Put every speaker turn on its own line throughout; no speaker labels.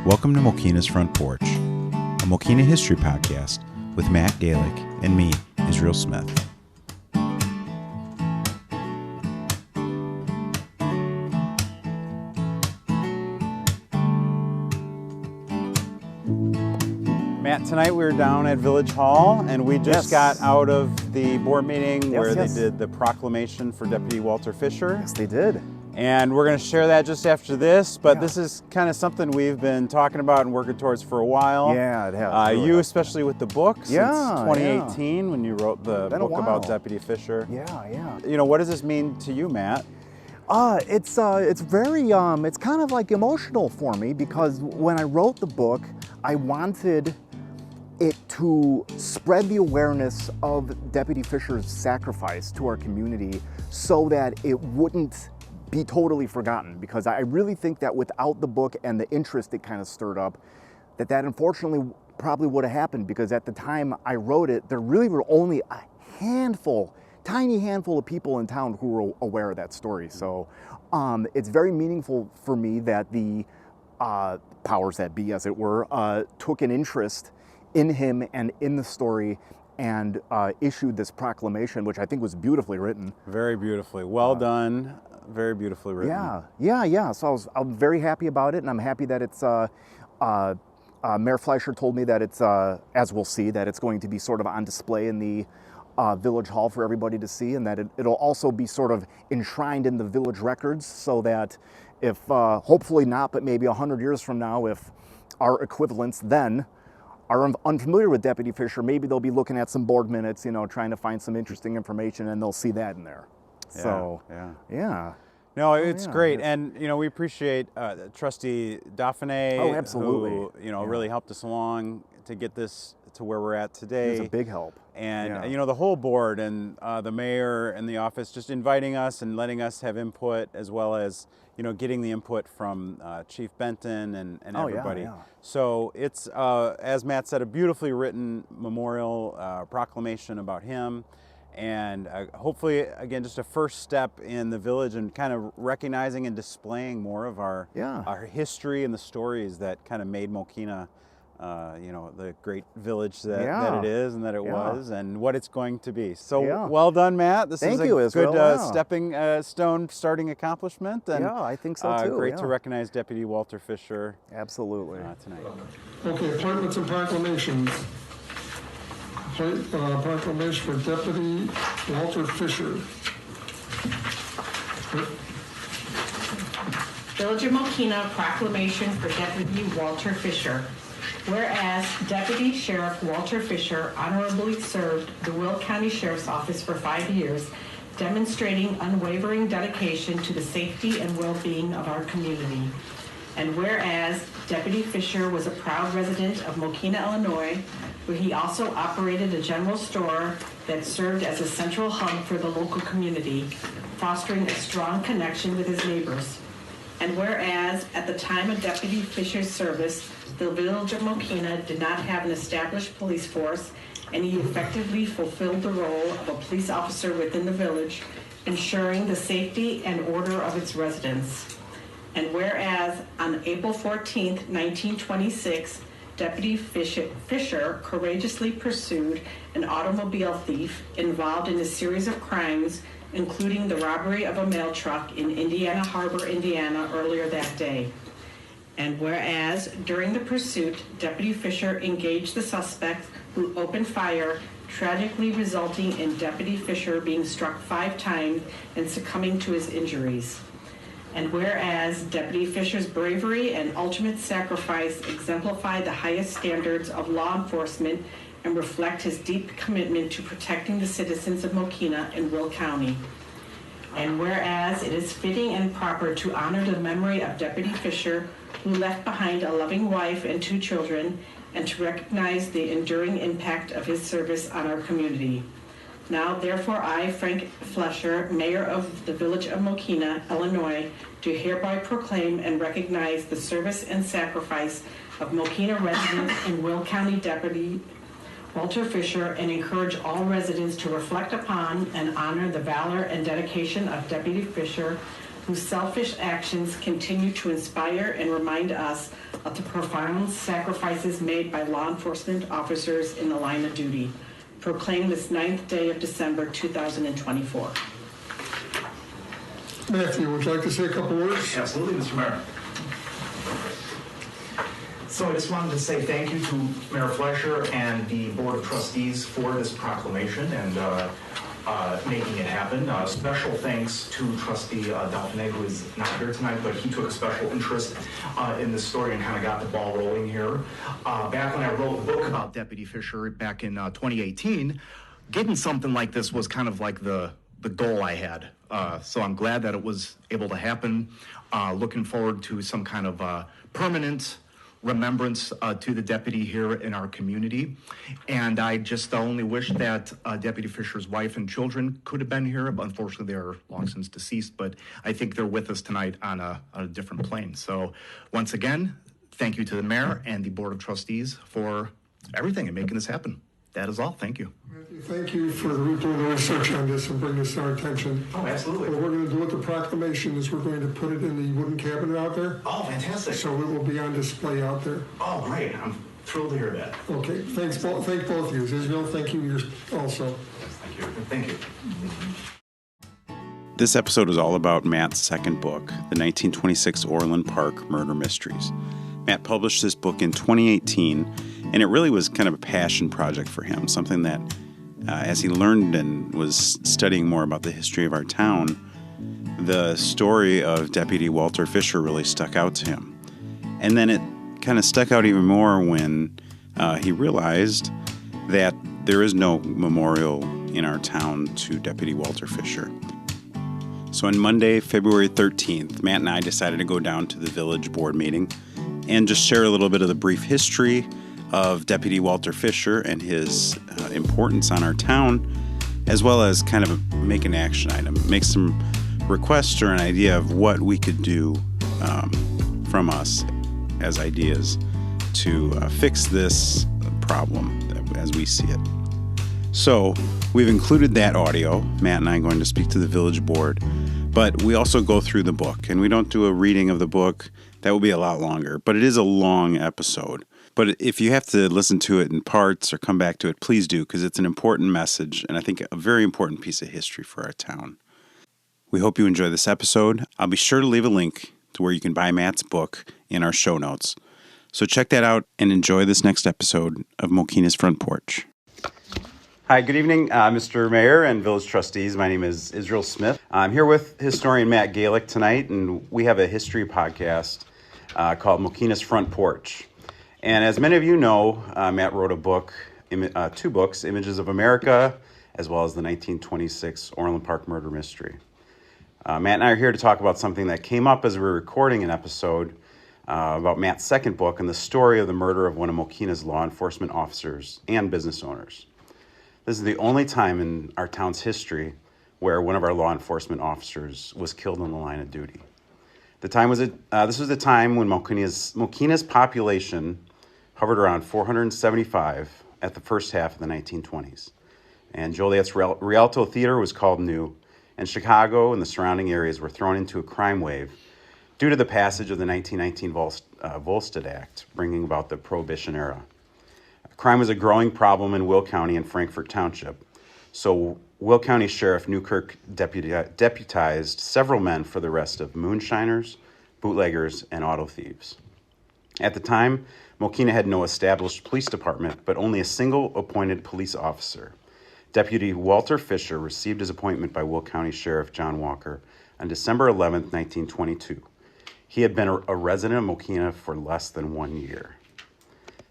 Welcome to Mokena's Front Porch, a Mokena history podcast with Matt Galick and me, Israel Smith. Matt, tonight we were down at Village Hall, and we just got out of the board meeting where they did the proclamation for Deputy Walter Fisher.
Yes, they did.
And we're going to share that just after this, but this is kind of something we've been talking about and working towards for a while.
Yeah, it has.
You especially with the book since 2018 when you wrote the book about Deputy Fisher.
Yeah.
You know, what does this mean to you, Matt?
It's very, it's kind of like emotional for me because when I wrote the book, I wanted it to spread the awareness of Deputy Fisher's sacrifice to our community so that it wouldn't be totally forgotten, because I really think that without the book and the interest it kind of stirred up, that unfortunately probably would have happened, because at the time I wrote it, there really were only a tiny handful of people in town who were aware of that story. So it's very meaningful for me that the powers that be, as it were, took an interest in him and in the story and issued this proclamation, which I think was beautifully written.
Very beautifully. Well done. Very beautifully written.
Yeah. So I'm very happy about it, and I'm happy that it's, Mayor Fleischer told me that it's, as we'll see, that it's going to be sort of on display in the Village Hall for everybody to see, and that it'll also be sort of enshrined in the village records, so that if, hopefully not, but maybe 100 years from now, if our equivalents then are unfamiliar with Deputy Fisher, maybe they'll be looking at some board minutes, trying to find some interesting information, and they'll see that in there. Yeah.
No, it's great, and we appreciate Trustee Dauphiné.
Oh, absolutely.
Who really helped us along to get this to where we're at today.
It was a big help.
And the whole board and the mayor and the office just inviting us and letting us have input, as well as getting the input from Chief Benton and everybody. So it's, as Matt said, a beautifully written memorial proclamation about him. And hopefully, again, just a first step in the village and kind of recognizing and displaying more of our history and the stories that kind of made Mokena, the great village that it is and that it was, and what it's going to be. So well done, Matt. This is a good stepping stone starting accomplishment. And,
I think so too.
Great to recognize Deputy Walter Fisher.
Absolutely.
Tonight.
Okay, appointments and proclamations. Proclamation for Deputy Walter Fisher.
Village of Mokena proclamation for Deputy Walter Fisher. Whereas Deputy Sheriff Walter Fisher honorably served the Will County Sheriff's Office for 5 years, demonstrating unwavering dedication to the safety and well-being of our community. And whereas Deputy Fisher was a proud resident of Mokena, Illinois, where he also operated a general store that served as a central hub for the local community, fostering a strong connection with his neighbors. And whereas at the time of Deputy Fisher's service, the village of Mokena did not have an established police force, and he effectively fulfilled the role of a police officer within the village, ensuring the safety and order of its residents. And whereas on April 14th, 1926, Deputy Fisher courageously pursued an automobile thief involved in a series of crimes, including the robbery of a mail truck in Indiana Harbor, Indiana, earlier that day. And whereas during the pursuit, Deputy Fisher engaged the suspect, who opened fire, tragically resulting in Deputy Fisher being struck 5 times and succumbing to his injuries. And whereas Deputy Fisher's bravery and ultimate sacrifice exemplify the highest standards of law enforcement and reflect his deep commitment to protecting the citizens of Mokena and Will County. And whereas it is fitting and proper to honor the memory of Deputy Fisher, who left behind a loving wife and 2 children, and to recognize the enduring impact of his service on our community. Now, therefore, I, Frank Fleischer, Mayor of the Village of Mokena, Illinois, do hereby proclaim and recognize the service and sacrifice of Mokena resident and Will County Deputy Walter Fisher, and encourage all residents to reflect upon and honor the valor and dedication of Deputy Fisher whose selfish actions continue to inspire and remind us of the profound sacrifices made by law enforcement officers in the line of duty. Proclaim this 9th day of December 2024.
Matthew, would you like to say a couple words?
Absolutely, Mr. Mayor. So I just wanted to say thank you to Mayor Fleischer and the Board of Trustees for this proclamation and making it happen. Special thanks to Trustee Delphine, who is not here tonight, but he took a special interest in this story and kind of got the ball rolling here. Back when I wrote the book about Deputy Fisher back in 2018, getting something like this was kind of like the goal I had. So I'm glad that it was able to happen. Looking forward to some kind of permanent remembrance to the deputy here in our community. And I just only wish that Deputy Fisher's wife and children could have been here, but unfortunately they're long since deceased, but I think they're with us tonight on a different plane. So once again, thank you to the mayor and the Board of Trustees for everything and making this happen. That is all. Thank you.
Matthew, thank you for doing the research on this and bringing this to our attention.
Oh, absolutely.
What we're going to do with the proclamation is we're going to put it in the wooden cabinet out there.
Oh, fantastic.
So it will be on display out there.
Oh, great. I'm thrilled to hear that.
Okay, thank both of you. Israel, thank you also.
Thank you. Thank you.
This episode is all about Matt's second book, the 1926 Orland Park Murder Mysteries. Matt published this book in 2018, and it really was kind of a passion project for him, something that as he learned and was studying more about the history of our town, the story of Deputy Walter Fisher really stuck out to him. And then it kind of stuck out even more when he realized that there is no memorial in our town to Deputy Walter Fisher. So on Monday, February 13th, Matt and I decided to go down to the village board meeting and just share a little bit of the brief history of Deputy Walter Fisher and his importance on our town, as well as kind of make an action item, make some requests or an idea of what we could do from us as ideas to fix this problem as we see it. So we've included that audio, Matt and I going to speak to the village board, but we also go through the book, and we don't do a reading of the book. That will be a lot longer, but it is a long episode. But if you have to listen to it in parts or come back to it, please do, because it's an important message and I think a very important piece of history for our town. We hope you enjoy this episode. I'll be sure to leave a link to where you can buy Matt's book in our show notes. So check that out and enjoy this next episode of Mokena's Front Porch. Hi, good evening, Mr. Mayor and Village Trustees. My name is Israel Smith. I'm here with historian Matt Galick tonight, and we have a history podcast called Mokena's Front Porch. And as many of you know, Matt wrote a book, two books, Images of America, as well as the 1926 Orland Park Murder Mystery. Matt and I are here to talk about something that came up as we were recording an episode about Matt's second book and the story of the murder of one of Mokena's law enforcement officers and business owners. This is the only time in our town's history where one of our law enforcement officers was killed on the line of duty. This was the time when Mokena's population hovered around 475 at the first half of the 1920s. And Joliet's Rialto Theater was called new, and Chicago and the surrounding areas were thrown into a crime wave due to the passage of the 1919 Volstead Act, bringing about the Prohibition era. Crime was a growing problem in Will County and Frankfort Township, so Will County Sheriff Newkirk deputized several men for the arrest of moonshiners, bootleggers, and auto thieves. At the time, Mokena had no established police department, but only a single appointed police officer. Deputy Walter Fisher received his appointment by Will County Sheriff John Walker on December 11, 1922. He had been a resident of Mokena for less than 1 year.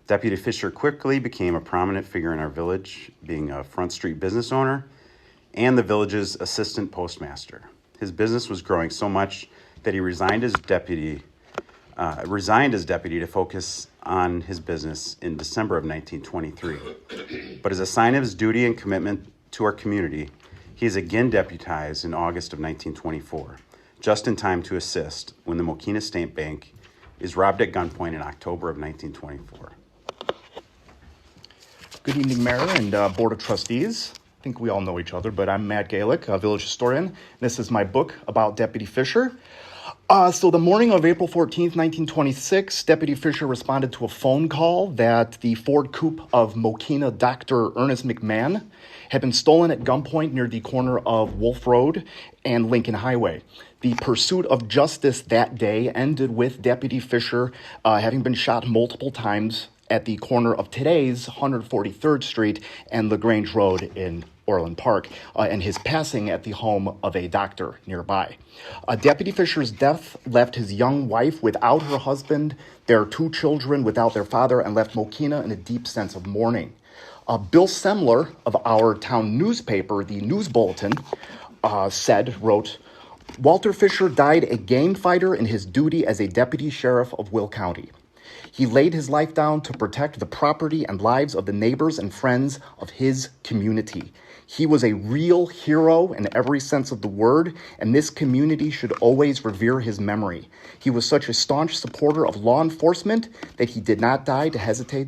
Deputy Fisher quickly became a prominent figure in our village, being a Front Street business owner and the village's assistant postmaster. His business was growing so much that he resigned as deputy to focus on his business in December of 1923. But as a sign of his duty and commitment to our community, he is again deputized in August of 1924, just in time to assist when the Mokena State Bank is robbed at gunpoint in October of 1924.
Good evening, Mayor and Board of Trustees. think we all know each other, but I'm Matt Galick, a village historian. This is my book about Deputy Fisher. So the morning of April 14th, 1926, Deputy Fisher responded to a phone call that the Ford coupe of Mokena Dr. Ernest McMahon had been stolen at gunpoint near the corner of Wolf Road and Lincoln Highway. The pursuit of justice that day ended with Deputy Fisher having been shot multiple times at the corner of today's 143rd Street and LaGrange Road in Orland Park, and his passing at the home of a doctor nearby. Deputy Fisher's death left his young wife without her husband, their 2 children without their father, and left Mokena in a deep sense of mourning. Bill Semler of our town newspaper, the News Bulletin, wrote, Walter Fisher died a game fighter in his duty as a deputy sheriff of Will County. He laid his life down to protect the property and lives of the neighbors and friends of his community. He was a real hero in every sense of the word, and this community should always revere his memory. He was such a staunch supporter of law enforcement that he did not hesitate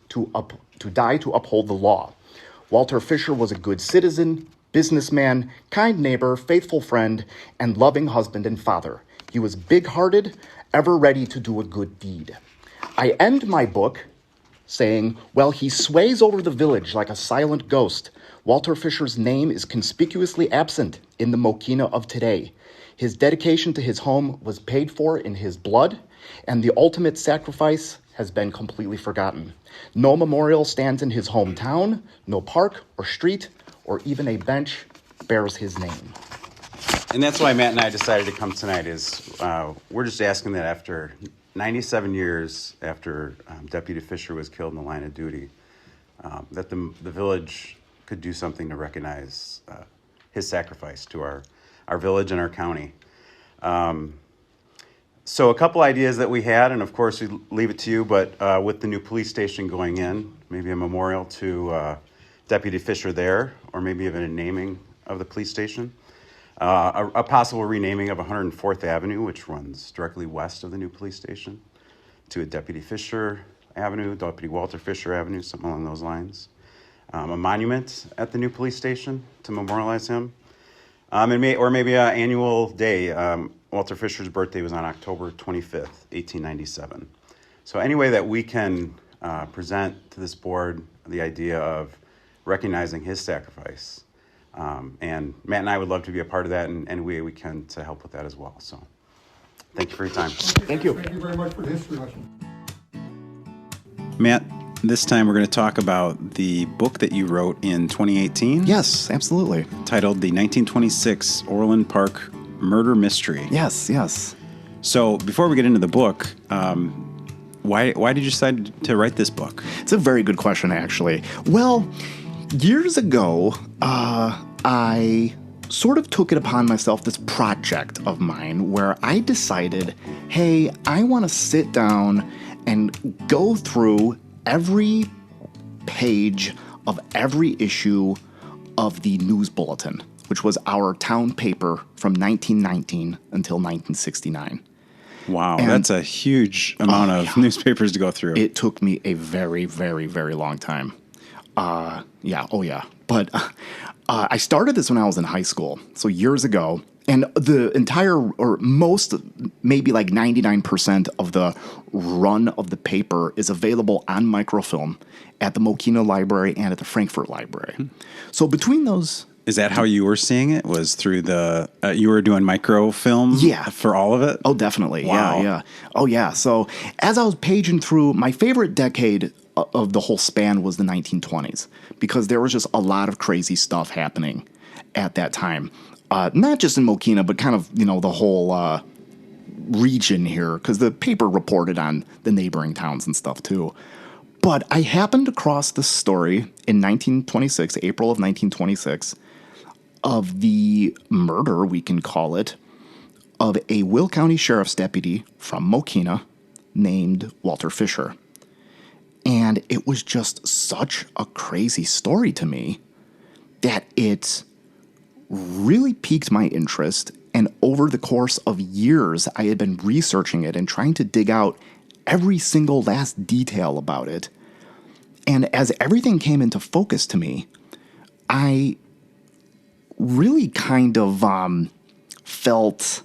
to die to uphold the law. Walter Fisher was a good citizen, businessman, kind neighbor, faithful friend, and loving husband and father. He was big-hearted, ever ready to do a good deed. I end my book saying, well, he sways over the village like a silent ghost. Walter Fisher's name is conspicuously absent in the Mokena of today. His dedication to his home was paid for in his blood, and the ultimate sacrifice has been completely forgotten. No memorial stands in his hometown, no park or street or even a bench bears his name.
And that's why Matt and I decided to come tonight is we're just asking that after 97 years after Deputy Fisher was killed in the line of duty, that the village could do something to recognize his sacrifice to our village and our county. So a couple ideas that we had, and of course we leave it to you, but with the new police station going in, maybe a memorial to Deputy Fisher there, or maybe even a naming of the police station. A possible renaming of 104th Avenue, which runs directly west of the new police station, to a Deputy Fisher Avenue, Deputy Walter Fisher Avenue, something along those lines. A monument at the new police station to memorialize him. Or maybe an annual day. Walter Fisher's birthday was on October 25th, 1897. So any way that we can present to this board the idea of recognizing his sacrifice. And Matt and I would love to be a part of that in any way we can to help with that as well. So thank you for your time.
Thank you.
Thank you very much for the history lesson.
Matt, this time we're going to talk about the book that you wrote in 2018.
Yes, absolutely.
Titled The 1926 Orland Park Murder Mystery.
Yes.
So before we get into the book, why did you decide to write this book?
It's a very good question, actually. Well, years ago, I sort of took it upon myself, this project of mine, where I decided, hey, I want to sit down and go through every page of every issue of the News Bulletin, which was our town paper from 1919 until 1969.
Wow, and that's a huge amount of newspapers to go through.
It took me a very, very, very long time. But I started this when I was in high school, so years ago, and the entire, or most, maybe like 99% of the run of the paper is available on microfilm at the Mokena Library and at the Frankfurt Library. So between those...
Is that how you were seeing it? Was through the, you were doing microfilm for all of it?
Oh, definitely.
Wow.
Yeah. Oh, yeah. So as I was paging through, my favorite decade of the whole span was the 1920s, because there was just a lot of crazy stuff happening at that time. Not just in Mokena, but kind of, the whole region here, because the paper reported on the neighboring towns and stuff too. But I happened across this story in 1926, April of 1926, of the murder, we can call it, of a Will County Sheriff's deputy from Mokena named Walter Fisher. And it was just such a crazy story to me that it really piqued my interest. And over the course of years, I had been researching it and trying to dig out every single last detail about it. And as everything came into focus to me, I really kind of felt,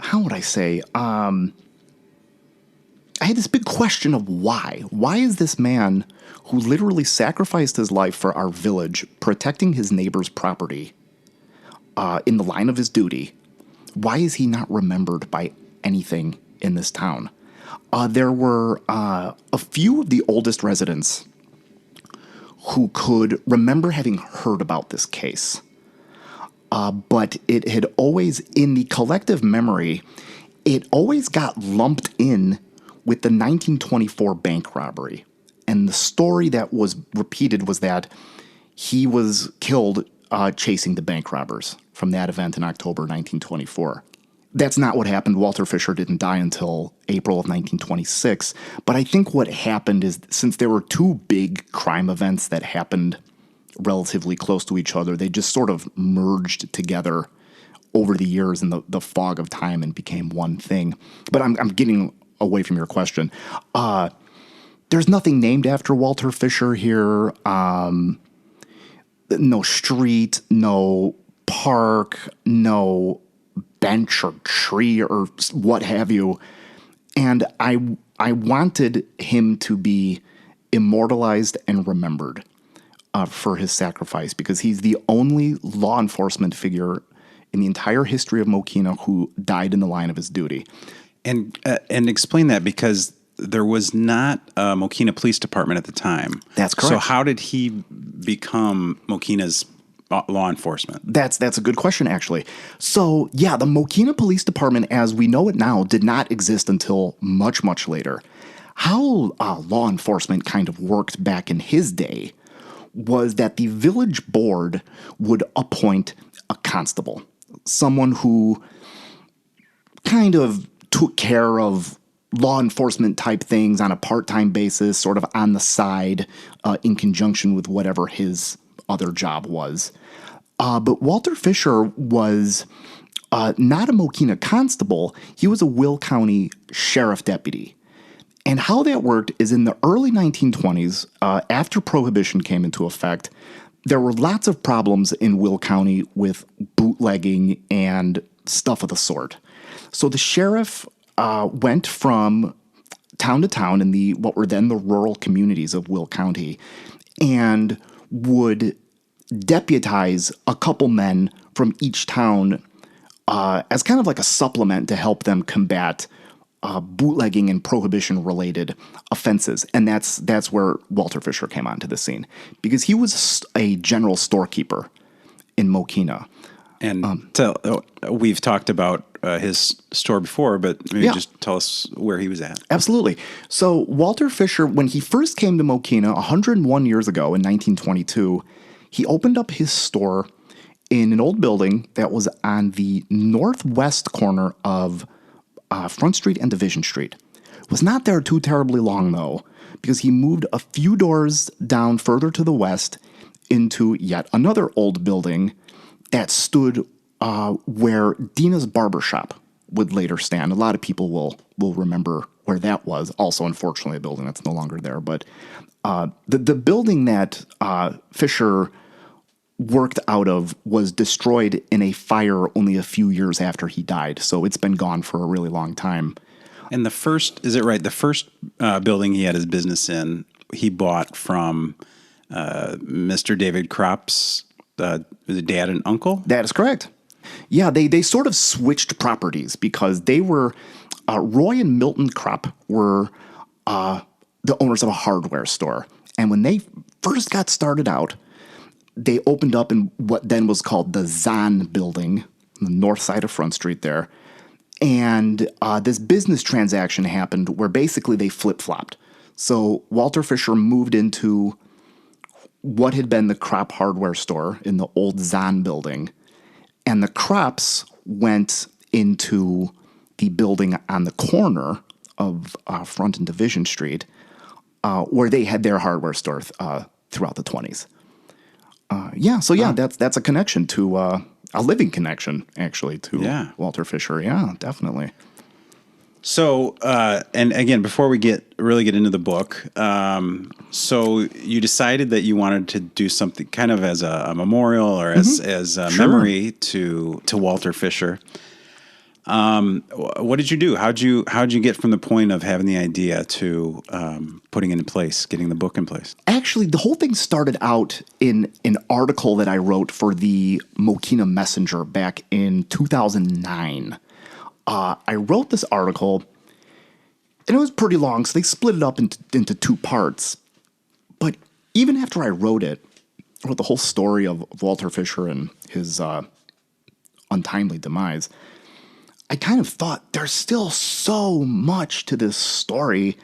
how would I say, I had this big question of why. Why is this man who literally sacrificed his life for our village, protecting his neighbor's property in the line of his duty, why is he not remembered by anything in this town? There were a few of the oldest residents who could remember having heard about this case. But it had always, in the collective memory, it always got lumped in with the 1924 bank robbery. And the story that was repeated was that he was killed chasing the bank robbers from that event in October 1924. That's not what happened. Walter Fisher didn't die until April of 1926. But I think what happened is, since there were two big crime events that happened relatively close to each other, they just sort of merged together over the years in the fog of time and became one thing. But I'm getting away from your question. There's nothing named after Walter Fisher here. No street, no park, no bench or tree or what have you. And I wanted him to be immortalized and remembered for his sacrifice, because he's the only law enforcement figure in the entire history of Mokena who died in the line of his duty.
And explain that, because there was not a Mokena Police Department at the time.
That's correct.
So how did he become Mokena's law enforcement?
That's a good question, actually. So, yeah, the Mokena Police Department, as we know it now, did not exist until much, much later. How law enforcement kind of worked back in his day was that the village board would appoint a constable, someone who kind of took care of law enforcement type things on a part-time basis, sort of on the side, in conjunction with whatever his other job was. But Walter Fisher was not a Mokena constable. He was a Will County sheriff deputy. And how that worked is, in the early 1920s, after Prohibition came into effect, there were lots of problems in Will County with bootlegging and stuff of the sort. So the sheriff went from town to town in what were then the rural communities of Will County, and would deputize a couple men from each town as kind of like a supplement to help them combat bootlegging and prohibition-related offenses. And that's where Walter Fisher came onto the scene, because he was a general storekeeper in Mokena.
And we've talked about his store before, but maybe just tell us where he was at.
Absolutely. So Walter Fisher, when he first came to Mokena 101 years ago in 1922, he opened up his store in an old building that was on the northwest corner of Front Street and Division Street. Was not there too terribly long, though, because he moved a few doors down further to the west into yet another old building that stood where Dina's Barbershop would later stand. A lot of people will remember where that was. Also, unfortunately, a building that's no longer there. But the building that Fisher worked out of was destroyed in a fire only a few years after he died. So it's been gone for a really long time.
And the first, is it right, the first building he had his business in, he bought from Mr. David Kropp's dad and uncle?
That is correct. Yeah, they sort of switched properties, because they were, Roy and Milton Kropp were the owners of a hardware store. And when they first got started out, they opened up in what then was called the Zahn building, on the north side of Front Street there. And this business transaction happened where basically they flip-flopped. So Walter Fisher moved into what had been the Kropp hardware store in the old Zahn building, and the Kropps went into the building on the corner of Front and Division Street, where they had their hardware store throughout the 20s. That's a connection to a living connection, actually, to Walter Fisher. Yeah, definitely.
So, and again, before we really get into the book, so you decided that you wanted to do something kind of as a memorial or as a memory to Walter Fisher. What did you do? How'd you get from the point of having the idea to putting it in place, getting the book in place?
Actually, the whole thing started out in an article that I wrote for the Mokena Messenger back in 2009. I wrote this article, and it was pretty long, so they split it up into two parts. But even after I wrote it, I wrote the whole story of Walter Fisher and his untimely demise, I kind of thought there's still so much to this story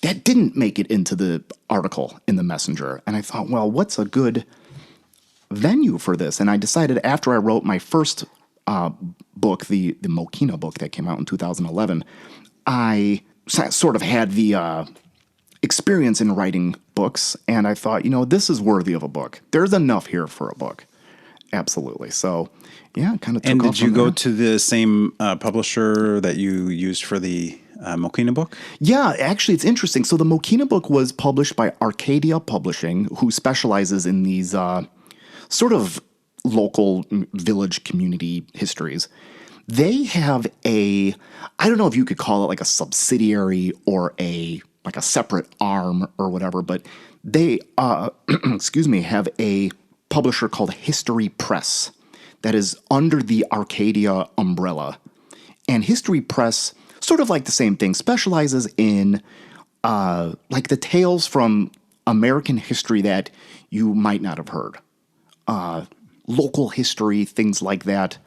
that didn't make it into the article in the Messenger. And I thought, well, what's a good venue for this? And I decided after I wrote my first book, the Mokena book that came out in 2011, I sort of had the experience in writing books, and I thought, this is worthy of a book. There's enough here for a book. Absolutely. So, yeah, kind of took off.
And did you go to the same publisher that you used for the Mokena book?
Yeah, actually, it's interesting. So the Mokena book was published by Arcadia Publishing, who specializes in these sort of local village community histories. They have I don't know if you could call it like a subsidiary or like a separate arm or whatever, but they, have a publisher called History Press that is under the Arcadia umbrella. And History Press, sort of like the same thing, specializes in like the tales from American history that you might not have heard. Local history, things like that.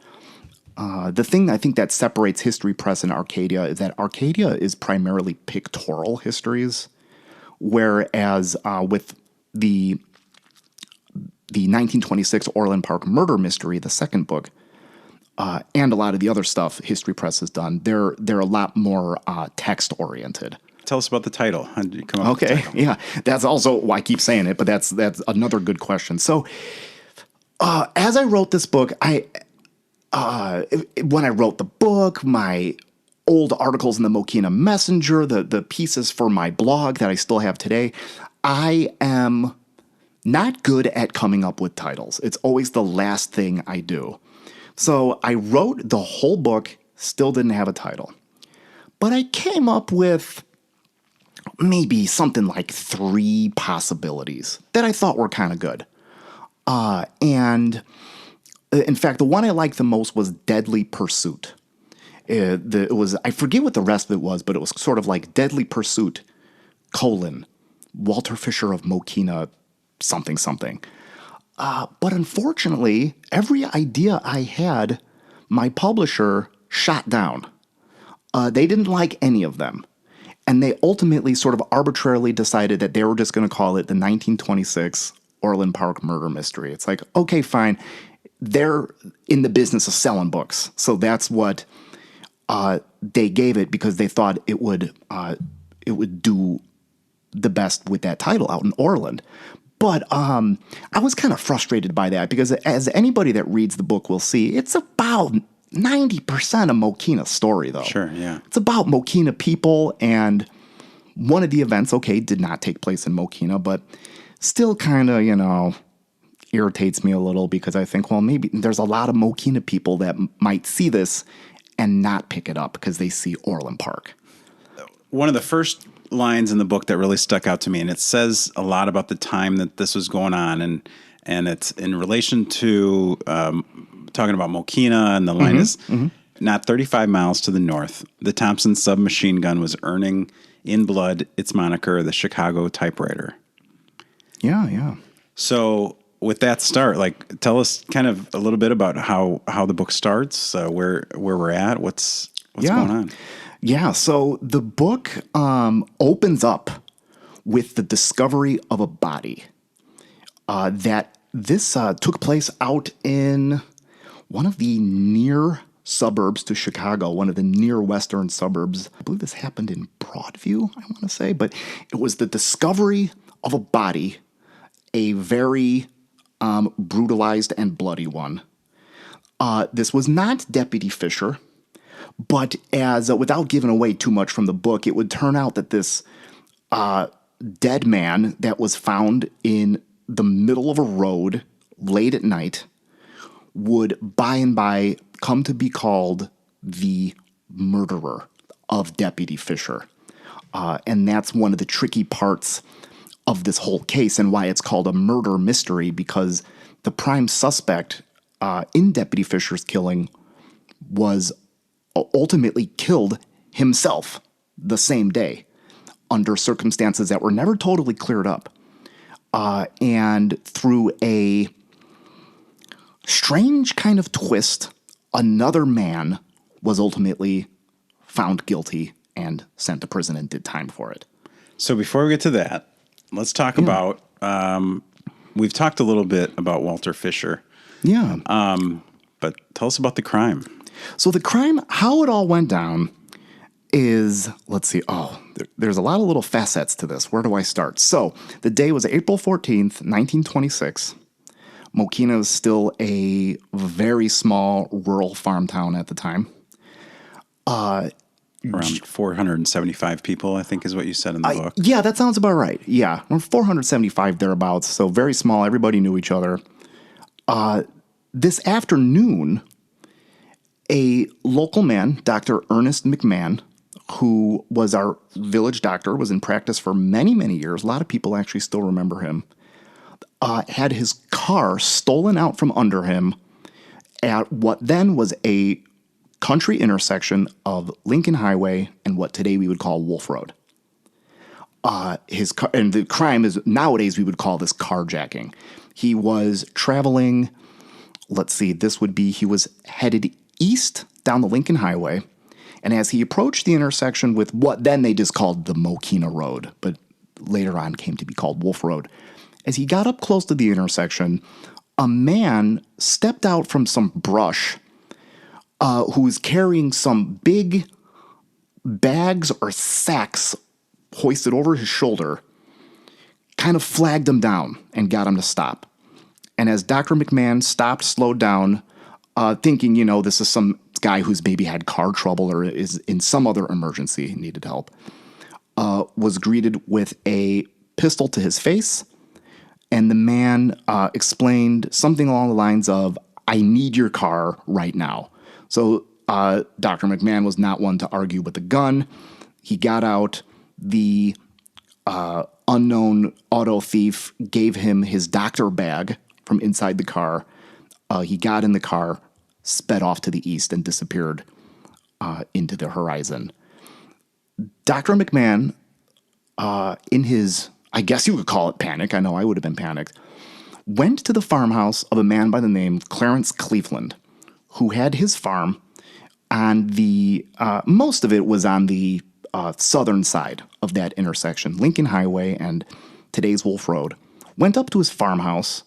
The thing I think that separates History Press and Arcadia is that Arcadia is primarily pictorial histories, whereas with the 1926 Orland Park murder mystery, the second book, and a lot of the other stuff History Press has done, they're a lot more text oriented.
Tell us about the title. How did you come up with the title?
Yeah, that's also why I keep saying it, but that's another good question. So, as I wrote this book, when I wrote the book, my old articles in the Mokena Messenger, the pieces for my blog that I still have today, I am not good at coming up with titles. It's always the last thing I do. So I wrote the whole book, still didn't have a title. But I came up with maybe something like 3 possibilities that I thought were kind of good. And in fact, the one I liked the most was Deadly Pursuit. It was, I forget what the rest of it was, but it was sort of like Deadly Pursuit, Walter Fisher of Mokena, something, something. But unfortunately, every idea I had, my publisher shot down. They didn't like any of them. And they ultimately sort of arbitrarily decided that they were just going to call it the 1926 Orland Park murder mystery. It's like, okay, fine. They're in the business of selling books. So that's what they gave it because they thought it would do the best with that title out in Orland. But I was kind of frustrated by that because as anybody that reads the book will see, it's about 90% of Mokena's story, though.
Sure, yeah.
It's about Mokena people, and one of the events, did not take place in Mokena, but still kind of, irritates me a little because I think, well, maybe there's a lot of Mokena people that might see this and not pick it up because they see Orland Park.
One of the first lines in the book that really stuck out to me, and it says a lot about the time that this was going on, and it's in relation to talking about Mokena, and the line is, not 35 miles to the north, the Thompson submachine gun was earning in blood its moniker, the Chicago typewriter.
Yeah.
So with that start, tell us kind of a little bit about how the book starts, where we're at, what's going on.
Yeah, so the book opens up with the discovery of a body that this took place out in one of the near suburbs to Chicago, one of the near western suburbs. I believe this happened in Broadview, I want to say, but it was the discovery of a body, a very brutalized and bloody one. This was not Deputy Fisher, But as without giving away too much from the book, it would turn out that this dead man that was found in the middle of a road late at night would by and by come to be called the murderer of Deputy Fisher. And that's one of the tricky parts of this whole case and why it's called a murder mystery, because the prime suspect in Deputy Fisher's killing was ultimately killed himself the same day under circumstances that were never totally cleared up. And through a strange kind of twist, another man was ultimately found guilty and sent to prison and did time for it.
So before we get to that, let's talk about, we've talked a little bit about Walter Fisher.
Yeah.
But tell us about the crime.
So the crime, how it all went down is, let's see, there's a lot of little facets to this. Where do I start? So the day was April 14th, 1926. Mokena was still a very small rural farm town at the time.
Around 475 people, I think is what you said in the book.
Yeah, that sounds about right. Yeah, 475 thereabouts, so very small. Everybody knew each other. This afternoon, a local man, Dr. Ernest McMahon, who was our village doctor, was in practice for many, many years. A lot of people actually still remember him. Had his car stolen out from under him at what then was a country intersection of Lincoln Highway and what today we would call Wolf Road. His car, and the crime is nowadays we would call this carjacking. He was traveling, he was headed east down the Lincoln Highway, and as he approached the intersection with what then they just called the Mokena Road, but later on came to be called Wolf Road, as he got up close to the intersection, a man stepped out from some brush who was carrying some big bags or sacks hoisted over his shoulder, kind of flagged him down and got him to stop. And as Dr. McMahon stopped, slowed down, thinking, this is some guy who's maybe had car trouble or is in some other emergency, needed help, was greeted with a pistol to his face. And the man explained something along the lines of, "I need your car right now." So Dr. McMahon was not one to argue with the gun. He got out. The unknown auto thief gave him his doctor bag from inside the car. He got in the car, sped off to the east, and disappeared into the horizon. Dr. McMahon, in his, I guess you could call it panic, I know I would have been panicked, went to the farmhouse of a man by the name of Clarence Cleveland, who had his farm on the, most of it was on the southern side of that intersection, Lincoln Highway and today's Wolf Road. Went up to his farmhouse,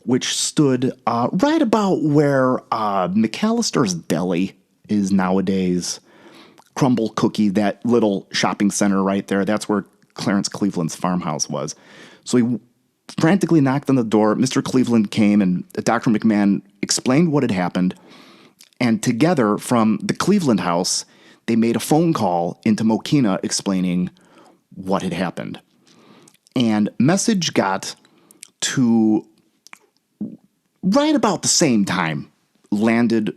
which stood right about where McAllister's Deli is nowadays, Crumble Cookie, that little shopping center right there. That's where Clarence Cleveland's farmhouse was. So he frantically knocked on the door. Mr. Cleveland came and Dr. McMahon explained what had happened. And together from the Cleveland house, they made a phone call into Mokena explaining what had happened. And message got to right about the same time, landed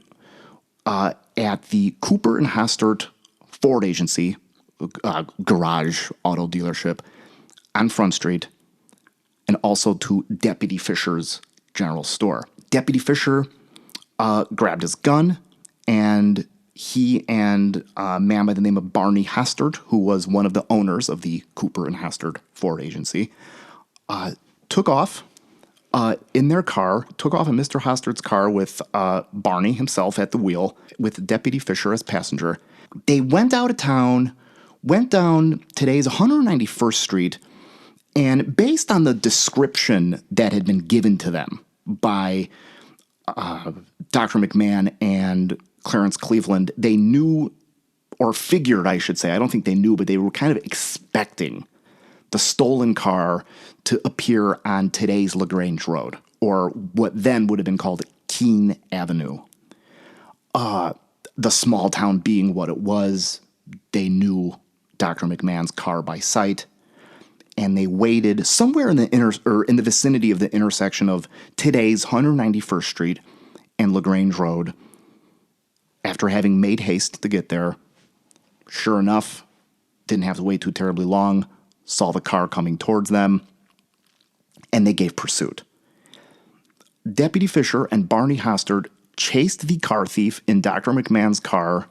at the Cooper and Hastert Ford Agency, garage auto dealership on Front Street, and also to Deputy Fisher's general store. Deputy Fisher grabbed his gun, and he and a man by the name of Barney Hastert, who was one of the owners of the Cooper and Hastert Ford Agency, took off in their car, took off in Mr. Hastert's car with Barney himself at the wheel, with Deputy Fisher as passenger. They went out of town, went down today's 191st Street, and based on the description that had been given to them by Dr. McMahon and Clarence Cleveland, they knew, or figured, I should say, I don't think they knew, but they were kind of expecting the stolen car to appear on today's LaGrange Road, or what then would have been called Keene Avenue. the small town being what it was, they knew Dr. McMahon's car by sight, and they waited somewhere in the vicinity of the intersection of today's 191st Street and LaGrange Road. After having made haste to get there, sure enough, didn't have to wait too terribly long, saw the car coming towards them, and they gave pursuit. Deputy Fisher and Barney Hostert chased the car thief in Dr. McMahon's car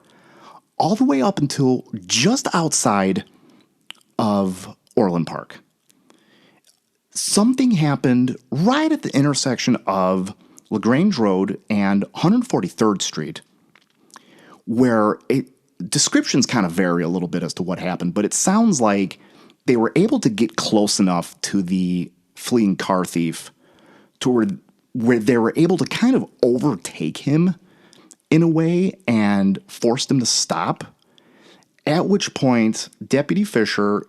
all the way up until just outside of Orland Park. Something happened right at the intersection of LaGrange Road and 143rd Street, where descriptions kind of vary a little bit as to what happened, but it sounds like they were able to get close enough to the fleeing car thief to where they were able to kind of overtake him in a way and forced him to stop, at which point Deputy Fisher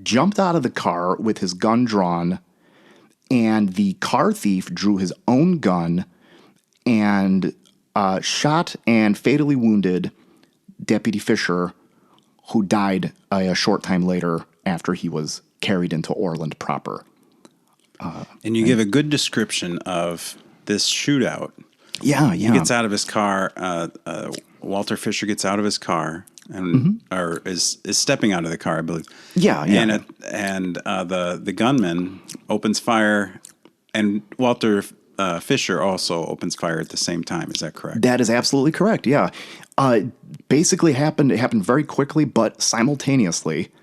jumped out of the car with his gun drawn, and the car thief drew his own gun and shot and fatally wounded Deputy Fisher, who died a short time later after he was carried into Orland proper.
And you give a good description of this shootout.
Yeah.
He gets out of his car. Walter Fisher gets out of his car and or is stepping out of the car, I believe.
Yeah.
And the gunman opens fire, and Walter Fisher also opens fire at the same time. Is that correct?
That is absolutely correct. Yeah. Basically happened. It happened very quickly, but simultaneously.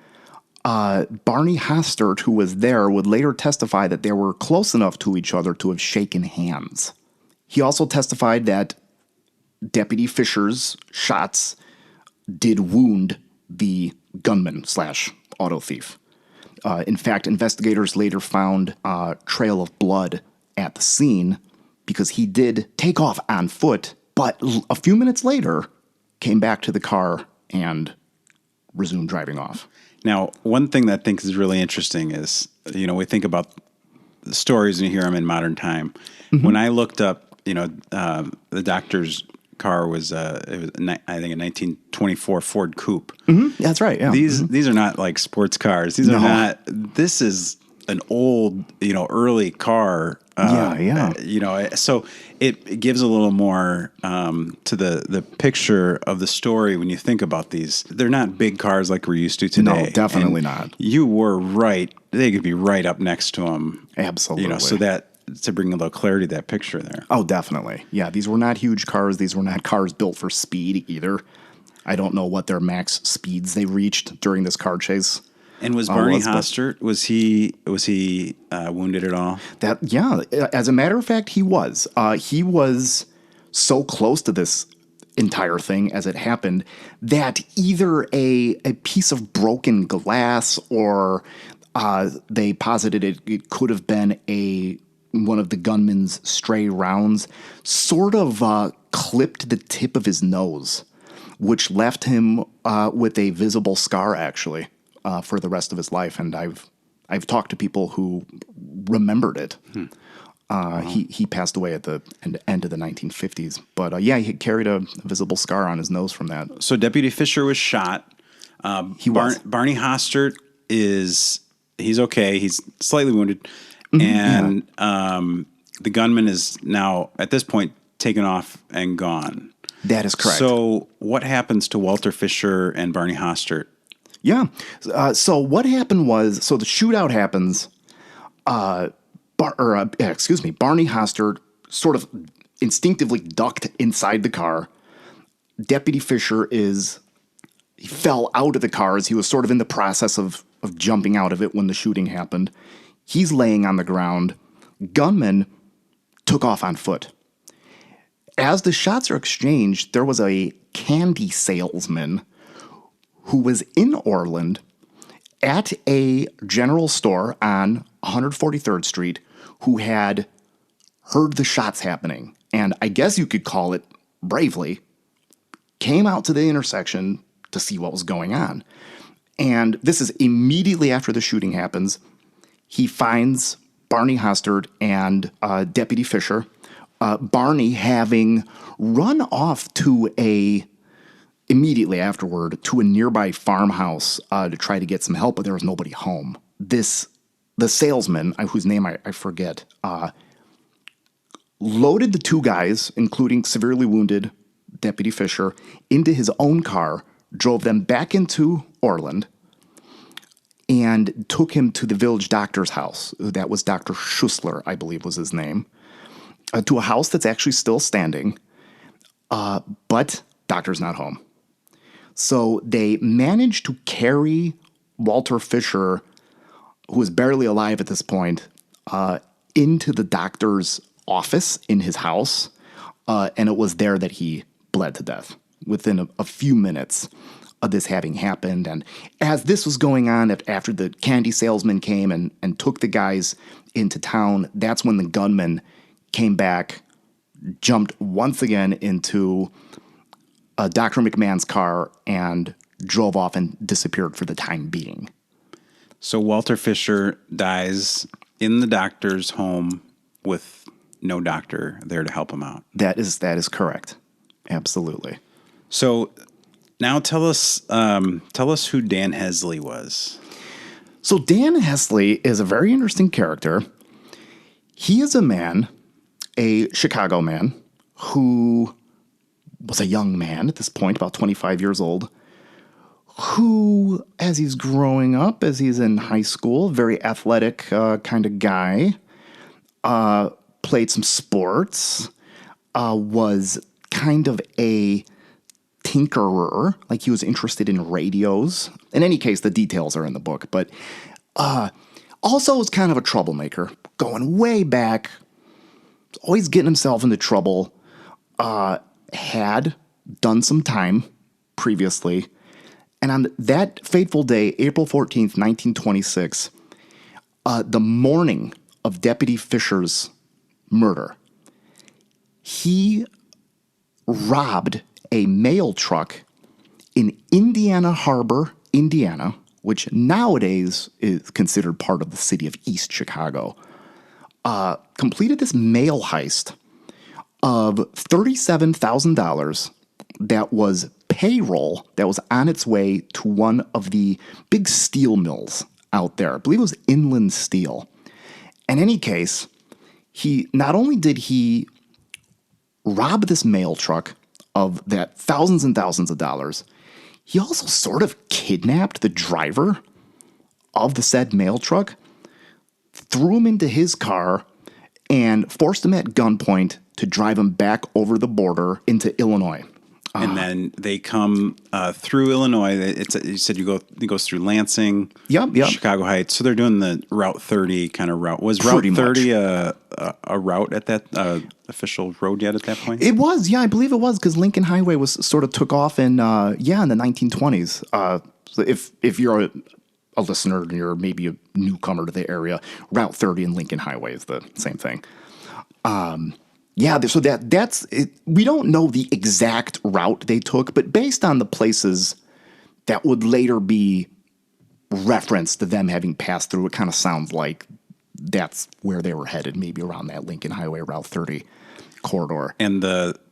Barney Hostert, who was there, would later testify that they were close enough to each other to have shaken hands. He also testified that Deputy Fisher's shots did wound the gunman / auto thief. In fact, investigators later found a trail of blood at the scene because he did take off on foot, but a few minutes later came back to the car and resumed driving off.
Now, one thing that I think is really interesting is, we think about the stories and you hear them in modern time. Mm-hmm. When I looked up, the doctor's car was, I think, a 1924 Ford Coupe.
Mm-hmm. That's right. Yeah.
These are not like sports cars. These are not. This is an old, early car. So it gives a little more to the picture of the story when you think about these. They're not big cars like we're used to today.
No, definitely not.
You were right. They could be right up next to them.
Absolutely.
So that to bring a little clarity to that picture there.
Oh, definitely. Yeah, these were not huge cars. These were not cars built for speed either. I don't know what their max speeds they reached during this car chase.
And was Barney Hostert, was he wounded at all?
As a matter of fact, he was. He was so close to this entire thing as it happened that either a piece of broken glass or they posited it could have been one of the gunman's stray rounds sort of clipped the tip of his nose, which left him with a visible scar, actually. For the rest of his life, and I've talked to people who remembered it. He passed away at the end of the 1950s, but he carried a visible scar on his nose from that.
So Deputy Fisher was shot.
He was.
Barney Hostert he's okay. He's slightly wounded, and the gunman is now at this point taken off and gone.
That is correct.
So what happens to Walter Fisher and Barney Hostert?
Yeah. So what happened was, the shootout happens. Barney Hostert sort of instinctively ducked inside the car. Deputy Fisher he fell out of the car as he was sort of in the process of jumping out of it when the shooting happened. He's laying on the ground. Gunman took off on foot. As the shots are exchanged, there was a candy salesman who was in Orland at a general store on 143rd Street who had heard the shots happening, and I guess you could call it bravely, came out to the intersection to see what was going on. And this is immediately after the shooting happens. He finds Barney Hostert and Deputy Fisher, Barney having run off to a immediately afterward to a nearby farmhouse to try to get some help, but there was nobody home. The salesman, whose name I forget, loaded the two guys, including severely wounded Deputy Fisher, into his own car, drove them back into Orland, and took him to the village doctor's house. That was Dr. Schussler, I believe was his name, to a house that's actually still standing, but doctor's not home. So they managed to carry Walter Fisher, who was barely alive at this point, into the doctor's office in his house, and it was there that he bled to death within a few minutes of this having happened. And as this was going on, after the candy salesman came and took the guys into town, that's when the gunman came back, jumped once again into Dr. McMahon's car, and drove off and disappeared for the time being.
So Walter Fisher dies in the doctor's home with no doctor there to help him out.
That is correct. Absolutely.
So now tell us who Dan Hesley was.
So Dan Hesley is a very interesting character. He is a man, a Chicago man, who was a young man at this point, about 25 years old, who, as he's growing up, as he's in high school, very athletic kind of guy, played some sports, was kind of a tinkerer, like he was interested in radios. In any case, the details are in the book, but also was kind of a troublemaker, going way back, always getting himself into trouble, had done some time previously. And on that fateful day, April 14th, 1926, the morning of Deputy Fisher's murder, he robbed a mail truck in Indiana Harbor, Indiana, which nowadays is considered part of the city of East Chicago. Completed this mail heist of $37,000 that was payroll that was on its way to one of the big steel mills out there. I believe it was Inland Steel. In any case, not only did he rob this mail truck of that thousands and thousands of dollars, he also sort of kidnapped the driver of the said mail truck, threw him into his car, and forced him at gunpoint to drive him back over the border into Illinois.
And then they come through Illinois. You said it goes through Lansing,
Yep.
Chicago Heights. So they're doing the Route 30 kind of route. Was Route 30 a route at that official road yet at that point?
It was, yeah, I believe it was, because Lincoln Highway was sort of took off in the 1920s. So if you're a listener and you're maybe a newcomer to the area, Route 30 and Lincoln Highway is the same thing. So that's it. We don't know the exact route they took, but based on the places that would later be referenced to them having passed through, it kind of sounds like that's where they were headed, maybe around that Lincoln Highway, Route 30 corridor.
And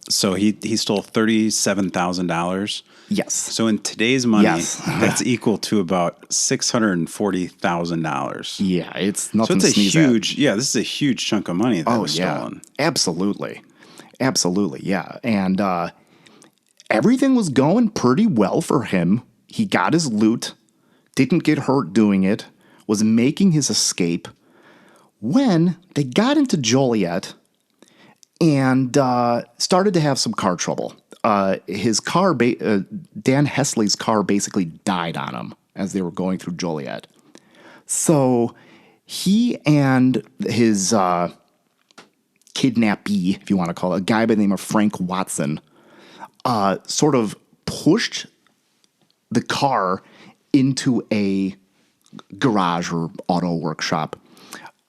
so he stole $37,000.
Yes.
So in today's money,
Yes.
that's equal to about $640,000.
Yeah, it's nothing
So it's
to sneeze at.
this is a huge chunk of money that was stolen.
Absolutely, yeah. And everything was going pretty well for him. He got his loot, didn't get hurt doing it, was making his escape when they got into Joliet and started to have some car trouble. His car, Dan Hesley's car, basically died on him as they were going through Joliet. So he and his kidnappee, if you want to call it, a guy by the name of Frank Watson, sort of pushed the car into a garage or auto workshop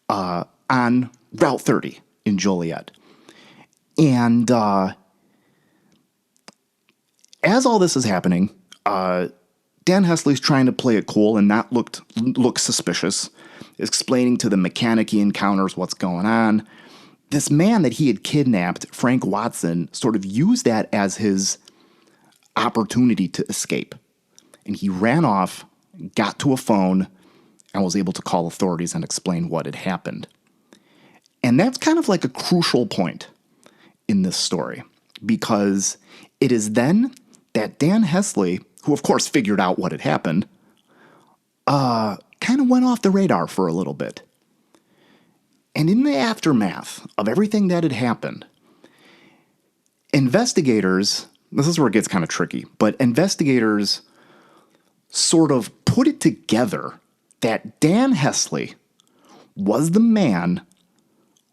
on Route 30 in Joliet. And as all this is happening, Dan Hesley's trying to play it cool and not look suspicious, explaining to the mechanic he encounters what's going on. This man that he had kidnapped, Frank Watson, sort of used that as his opportunity to escape. And he ran off, got to a phone, and was able to call authorities and explain what had happened. And that's kind of like a crucial point in this story, because it is then that Dan Hesley, who of course figured out what had happened, kind of went off the radar for a little bit. And in the aftermath of everything that had happened, investigators, this is where it gets kind of tricky, but investigators sort of put it together that Dan Hesley was the man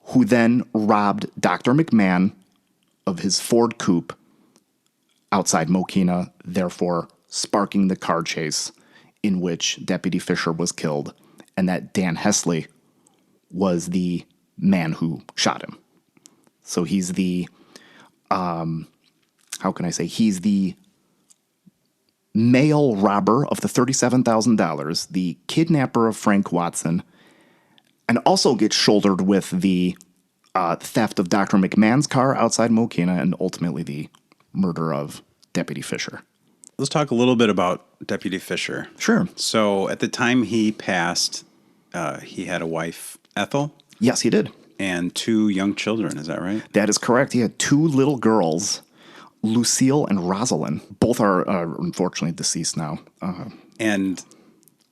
who then robbed Dr. McMahon of his Ford coupe outside Mokena, therefore sparking the car chase in which Deputy Fisher was killed, and that Dan Hesley was the man who shot him. So he's the, he's the male robber of the $37,000, the kidnapper of Frank Watson, and also gets shouldered with the theft of Dr. McMahon's car outside Mokena, and ultimately the murder of Deputy Fisher.
Let's talk a little bit about Deputy Fisher.
Sure.
So at the time he passed, he had a wife, Ethel.
Yes, he did.
And 2 young children, is that right?
That is correct. He had 2 little girls, Lucille and Rosalind. Both are unfortunately deceased now.
And,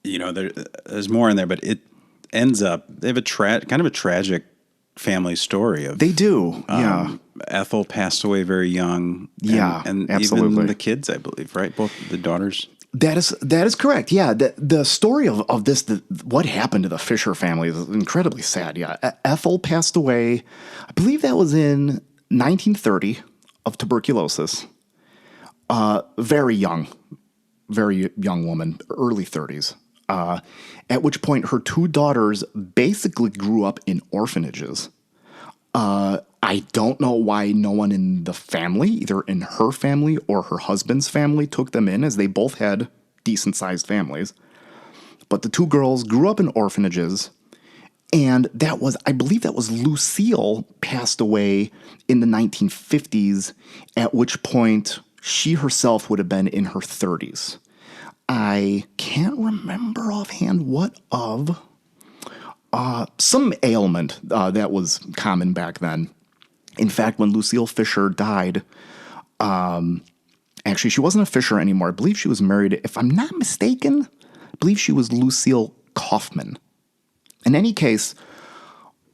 you know, there's more in there, but it ends up, they have a kind of a tragic family story.
They do, yeah.
Ethel passed away very young. And
absolutely.
Even the kids, I believe, right? Both the daughters.
That is correct. Yeah, the story of this, what happened to the Fisher family is incredibly sad. Yeah, Ethel passed away, I believe that was in 1930, of tuberculosis. Very young woman, early 30s. At which point her 2 daughters basically grew up in orphanages. I don't know why no one in the family, either in her family or her husband's family, took them in, as they both had decent-sized families. But the 2 girls grew up in orphanages, and I believe that was Lucille passed away in the 1950s, at which point she herself would have been in her 30s. I can't remember offhand what of. Some ailment that was common back then. In fact, when Lucille Fisher died, actually, she wasn't a Fisher anymore. I believe she was married, if I'm not mistaken, I believe she was Lucille Kaufman. In any case,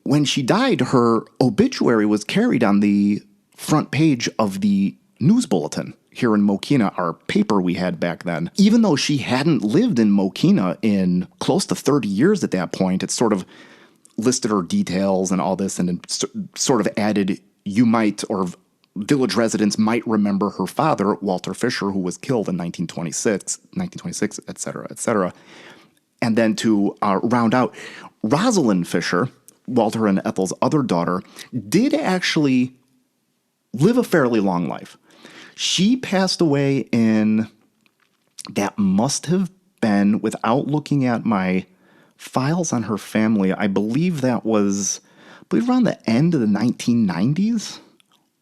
when she died, her obituary was carried on the front page of the news bulletin here in Mokena, our paper we had back then. Even though she hadn't lived in Mokena in close to 30 years at that point, it sort of listed her details and all this, and it sort of added, you might, or village residents might remember her father, Walter Fisher, who was killed in 1926, et cetera, et cetera. And then to round out, Rosalind Fisher, Walter and Ethel's other daughter, did actually live a fairly long life. She passed away in, that must have been, without looking at my files on her family, I believe that was, around the end of the 1990s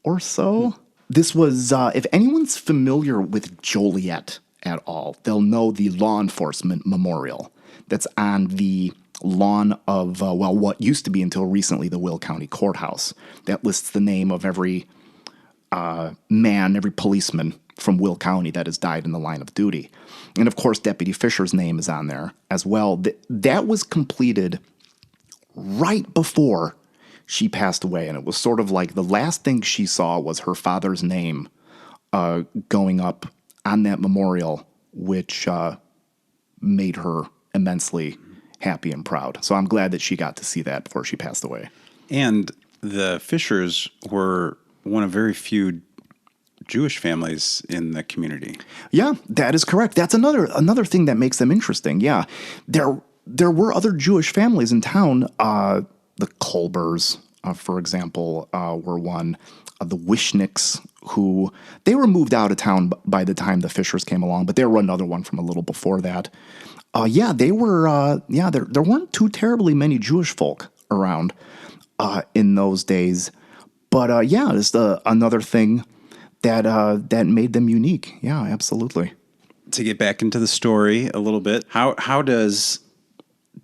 or so. This was, if anyone's familiar with Joliet at all, they'll know the law enforcement memorial that's on the lawn of, what used to be until recently the Will County Courthouse. That lists the name of every every policeman from Will County that has died in the line of duty. And of course, Deputy Fisher's name is on there as well. That was completed right before she passed away. And it was sort of like the last thing she saw was her father's name going up on that memorial, which made her immensely happy and proud. So I'm glad that she got to see that before she passed away.
And the Fishers were one of very few Jewish families in the community.
Yeah, that is correct. That's another thing that makes them interesting. Yeah, there were other Jewish families in town. The Kolbers, for example, were one. The Wishnicks, who they were moved out of town by the time the Fishers came along, but they were another one from a little before that. They were. There weren't too terribly many Jewish folk around in those days. But just another thing that made them unique. Yeah, absolutely.
To get back into the story a little bit, how does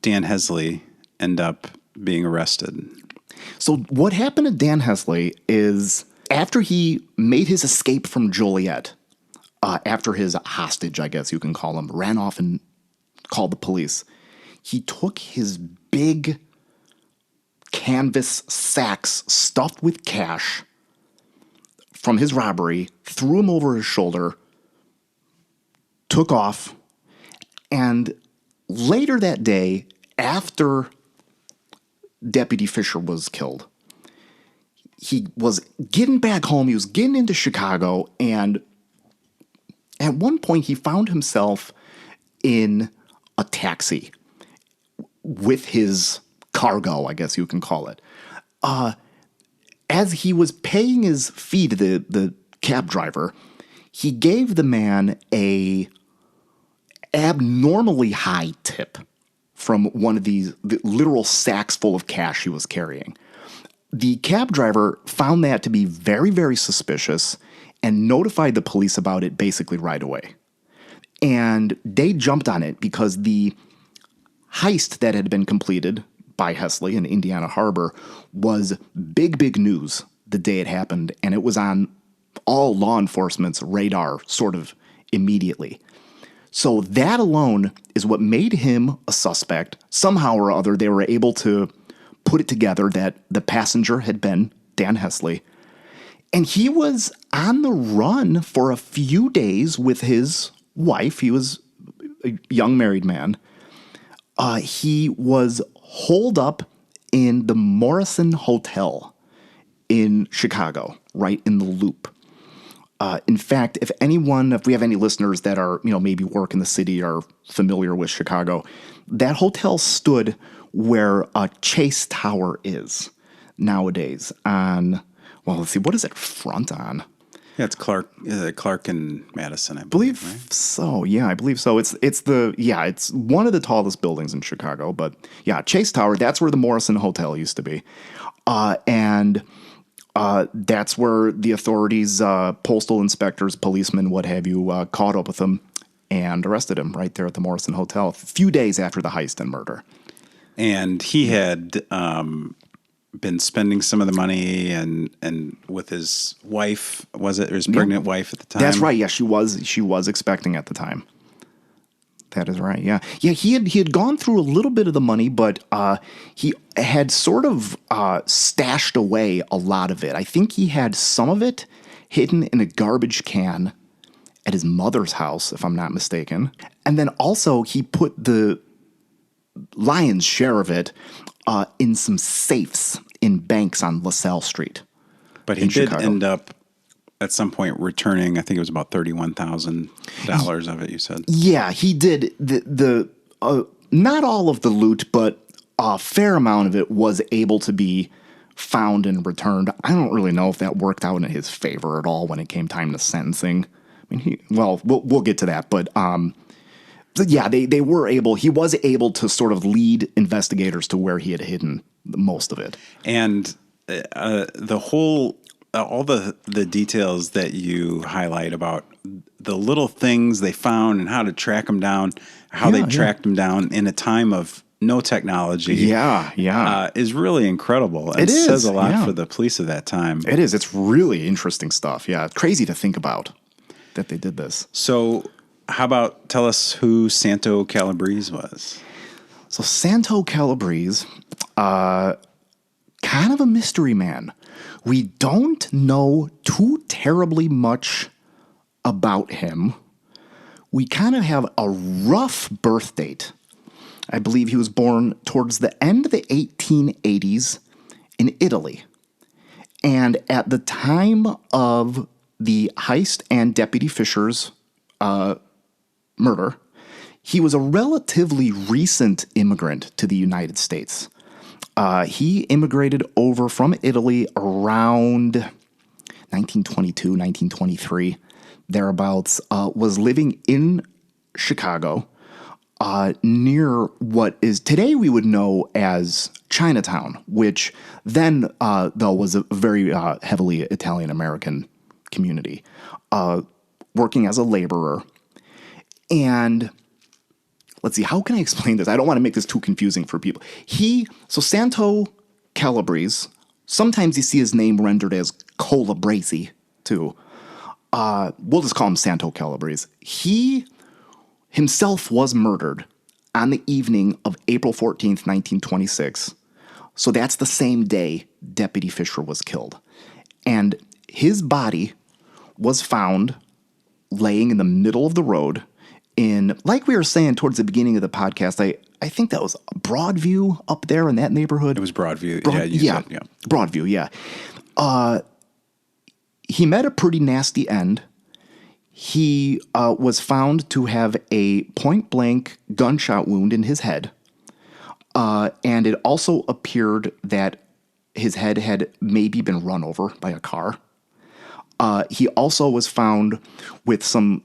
Dan Hesley end up being arrested?
So what happened to Dan Hesley is after he made his escape from Joliet, after his hostage, I guess you can call him, ran off and called the police, he took his big canvas sacks stuffed with cash from his robbery, threw them over his shoulder, took off, and later that day, after Deputy Fisher was killed, he was getting back home, he was getting into Chicago, and at one point he found himself in a taxi with his cargo, I guess you can call it. As he was paying his fee to the cab driver, he gave the man a abnormally high tip from one of the literal sacks full of cash he was carrying. The cab driver found that to be very, very suspicious and notified the police about it basically right away. And they jumped on it because the heist that had been completed by Hesley in Indiana Harbor was big, big news the day it happened, and it was on all law enforcement's radar sort of immediately. So that alone is what made him a suspect. Somehow or other, they were able to put it together that the passenger had been Dan Hesley. And he was on the run for a few days with his wife. He was a young married man. He was holed up in the Morrison Hotel in Chicago, right in the Loop. In fact, if we have any listeners that are, maybe work in the city or familiar with Chicago, that hotel stood where Chase Tower is nowadays on, well, let's see, what is it front on?
Yeah, it's Clark and Madison, I believe, right?
So. Yeah, I believe so. It's one of the tallest buildings in Chicago, but yeah, Chase Tower, that's where the Morrison Hotel used to be. And that's where the authorities, postal inspectors, policemen, what have you, caught up with him and arrested him right there at the Morrison Hotel a few days after the heist and murder.
And he had been spending some of the money and with his wife, was it? Or his pregnant wife at the time?
That's right. Yeah, she was expecting at the time. That is right. Yeah. Yeah, he had gone through a little bit of the money, but he had sort of stashed away a lot of it. I think he had some of it hidden in a garbage can at his mother's house, if I'm not mistaken. And then also he put the lion's share of it in some safes in banks on LaSalle Street.
But he did end up at some point returning, I think it was about $31,000 of it, you said.
Yeah, he did. The not all of the loot, but a fair amount of it was able to be found and returned. I don't really know if that worked out in his favor at all when it came time to sentencing. I mean, we'll get to that, but yeah, he was able to sort of lead investigators to where he had hidden most of it.
And all the details that you highlight about the little things they found and how to track them down, they tracked them down in a time of no technology. Is really incredible. And it says a lot for the police of that time.
It is. It's really interesting stuff. Yeah, it's crazy to think about that they did this.
So how about tell us who Santo Calabrese was?
So Santo Calabrese, kind of a mystery man. We don't know too terribly much about him. We kind of have a rough birth date. I believe he was born towards the end of the 1880s in Italy. And at the time of the heist and Deputy Fisher's murder, he was a relatively recent immigrant to the United States. He immigrated over from Italy around 1922, 1923, thereabouts, was living in Chicago, near what is today we would know as Chinatown, which then, though, was a very heavily Italian-American community, working as a laborer. And let's see, how can I explain this? I don't want to make this too confusing for people. So Santo Calabrese, sometimes you see his name rendered as Colabrese, too. We'll just call him Santo Calabrese. He himself was murdered on the evening of April 14th, 1926. So that's the same day Deputy Fisher was killed. And his body was found laying in the middle of the road in, like we were saying towards the beginning of the podcast, I think that was Broadview up there in that neighborhood.
It was Broadview.
Said. Broadview, yeah. He met a pretty nasty end. He was found to have a point-blank gunshot wound in his head. And it also appeared that his head had maybe been run over by a car. He also was found with some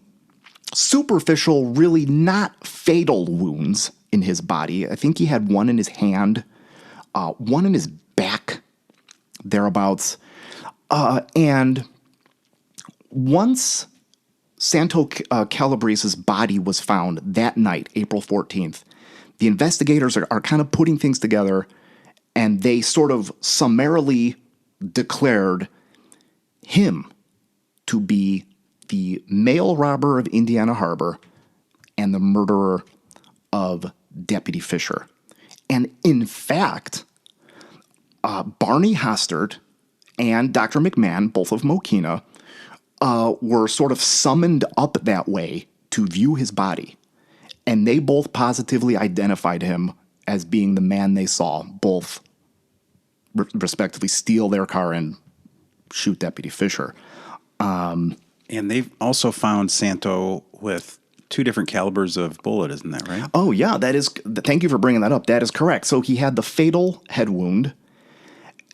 superficial, really not fatal wounds in his body. I think he had one in his hand, one in his back, thereabouts. And once Santo Calabrese's body was found that night, April 14th, the investigators are kind of putting things together, and they sort of summarily declared him to be the mail robber of Indiana Harbor and the murderer of Deputy Fisher. And in fact, Barney Hastert and Dr. McMahon, both of Mokena, were sort of summoned up that way to view his body. And they both positively identified him as being the man they saw, both respectively steal their car and shoot Deputy Fisher.
And they've also found Santo with 2 different calibers of bullet, isn't that right?
Oh, yeah, that is. Thank you for bringing that up. That is correct. So he had the fatal head wound,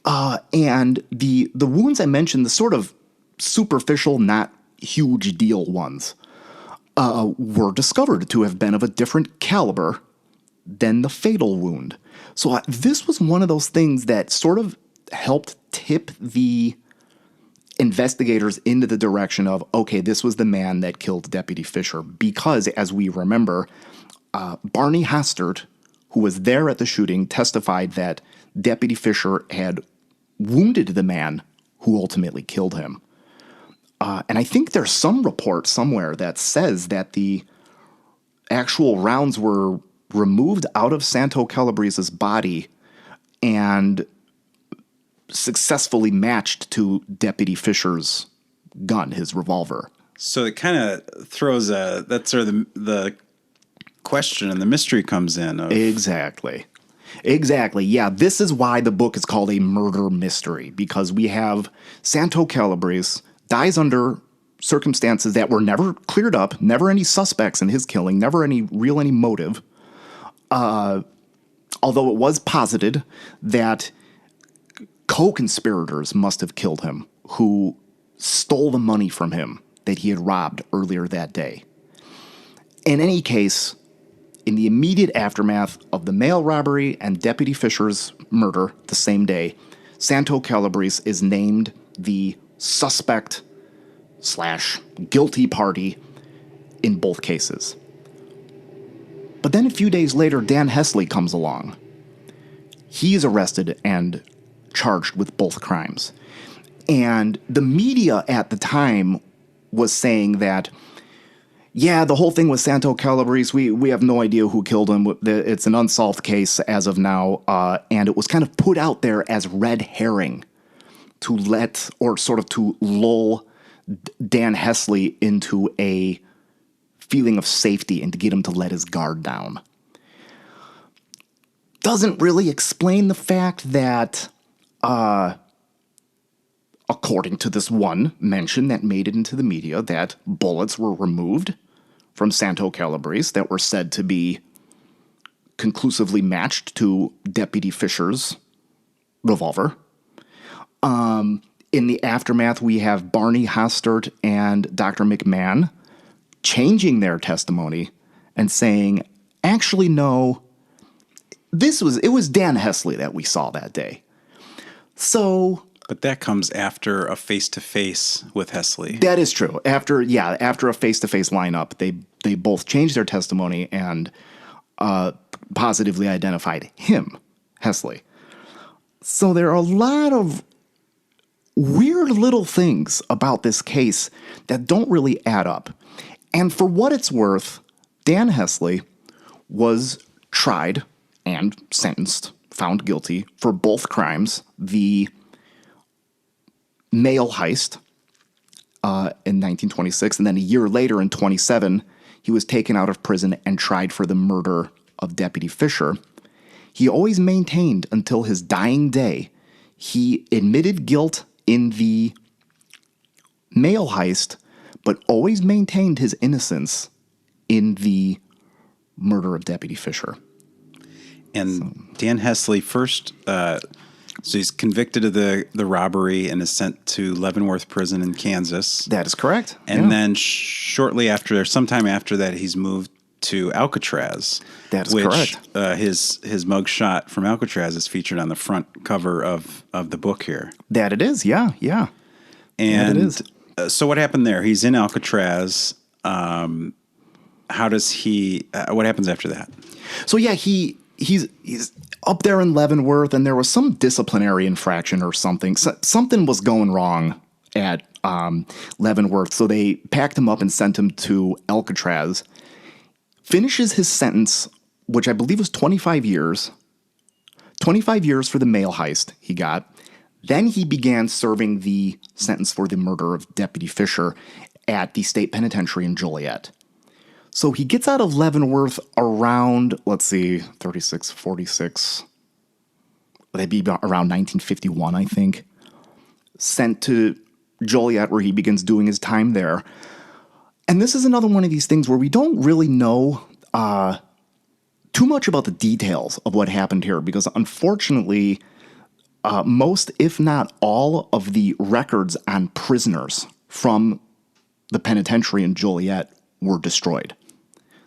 and the wounds I mentioned, the sort of superficial, not huge deal ones, were discovered to have been of a different caliber than the fatal wound. So this was one of those things that sort of helped tip the investigators into the direction of, okay, this was the man that killed Deputy Fisher, because, as we remember, Barney Hastert, who was there at the shooting, testified that Deputy Fisher had wounded the man who ultimately killed him. And I think there's some report somewhere that says that the actual rounds were removed out of Santo Calabrese's body and successfully matched to Deputy Fisher's gun, his revolver.
So it kind of throws that's where the question and the mystery comes in.
Exactly. Yeah, this is why the book is called a murder mystery, because we have Santo Calabrese dies under circumstances that were never cleared up, never any suspects in his killing, never any motive. Although it was posited that co-conspirators must have killed him, who stole the money from him that he had robbed earlier that day. In any case, in the immediate aftermath of the mail robbery and Deputy Fisher's murder the same day, Santo Calabrese is named the suspect / guilty party in both cases. But then a few days later, Dan Hesley comes along. He's arrested and charged with both crimes. And the media at the time was saying that, yeah, the whole thing with Santo Calabrese, we have no idea who killed him. It's an unsolved case as of now. And it was kind of put out there as red herring to lull Dan Hesley into a feeling of safety and to get him to let his guard down. Doesn't really explain the fact that, according to this one mention that made it into the media, that bullets were removed from Santo Calabrese that were said to be conclusively matched to Deputy Fisher's revolver. In the aftermath, we have Barney Hastert and Dr. McMahon changing their testimony and saying, actually, no, it was Dan Hesley that we saw that day. So
But that comes after a face-to-face with Hesley.
That is true. After a face-to-face lineup, they both changed their testimony and positively identified him, Hesley. So there are a lot of weird little things about this case that don't really add up. And for what it's worth, Dan Hesley was tried and sentenced, found guilty for both crimes. The mail heist in 1926, and then a year later in 27, he was taken out of prison and tried for the murder of Deputy Fisher. He always maintained until his dying day, he admitted guilt in the mail heist, but always maintained his innocence in the murder of Deputy Fisher.
And Dan Hesley first, so he's convicted of the robbery and is sent to Leavenworth Prison in Kansas.
That is correct.
And then shortly after, sometime after that, he's moved to Alcatraz.
That is correct.
His mugshot from Alcatraz is featured on the front cover of the book here.
That it is, yeah.
And
it is.
So what happened there? He's in Alcatraz. How does he? What happens after that?
So yeah, he's up there in Leavenworth, and there was some disciplinary infraction or something. Something was going wrong at Leavenworth, so they packed him up and sent him to Alcatraz. Finishes his sentence, which I believe was 25 years. 25 years for the mail heist he got. Then he began serving the sentence for the murder of Deputy Fisher at the state penitentiary in Joliet. So he gets out of Leavenworth around, 36, 46. That'd be around 1951, I think. Sent to Joliet, where he begins doing his time there. And this is another one of these things where we don't really know too much about the details of what happened here, because unfortunately, most, if not all, of the records on prisoners from the penitentiary in Joliet were destroyed.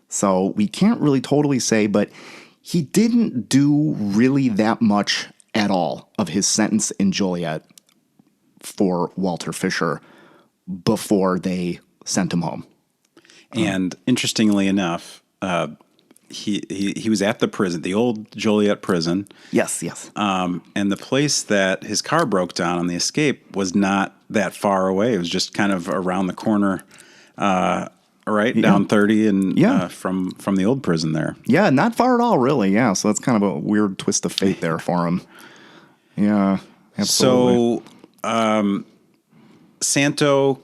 So we can't really totally say, but he didn't do really that much at all of his sentence in Joliet for Walter Fisher before they sent him home.
And interestingly enough, he was at the prison, the old Joliet prison.
Yes.
And the place that his car broke down on the escape was not that far away. It was just kind of around the corner, down 30 and from the old prison there.
Yeah, not far at all, really. Yeah, so that's kind of a weird twist of fate there for him. Yeah, absolutely.
So, Santo,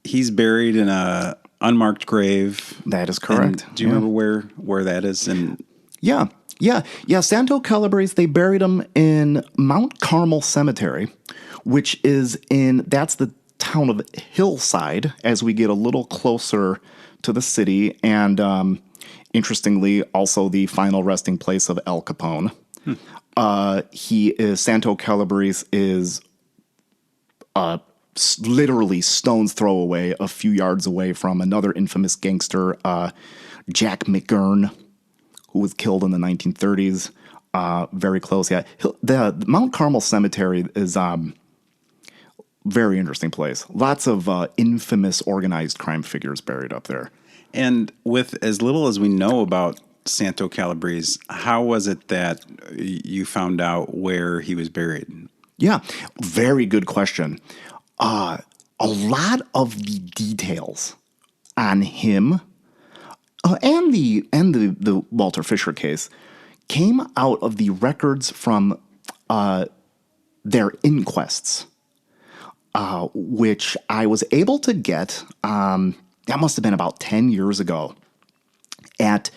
he's buried in a unmarked grave.
That is correct.
And do you remember where that is? And
Yeah. Santo Calabrese, they buried him in Mount Carmel Cemetery, which is that's the town of Hillside as we get a little closer to the city. And interestingly, also the final resting place of Al Capone. Santo Calabrese is literally stone's throw away, a few yards away from another infamous gangster, Jack McGurn, who was killed in the 1930s. Very close. Yeah, the Mount Carmel Cemetery is very interesting place. Lots of infamous organized crime figures buried up there.
And with as little as we know about Santo Calabrese, how was it that you found out where he was buried?
Yeah, very good question. A lot of the details on him and the Walter Fisher case came out of the records from their inquests, which I was able to get. That must have been about 10 years ago, at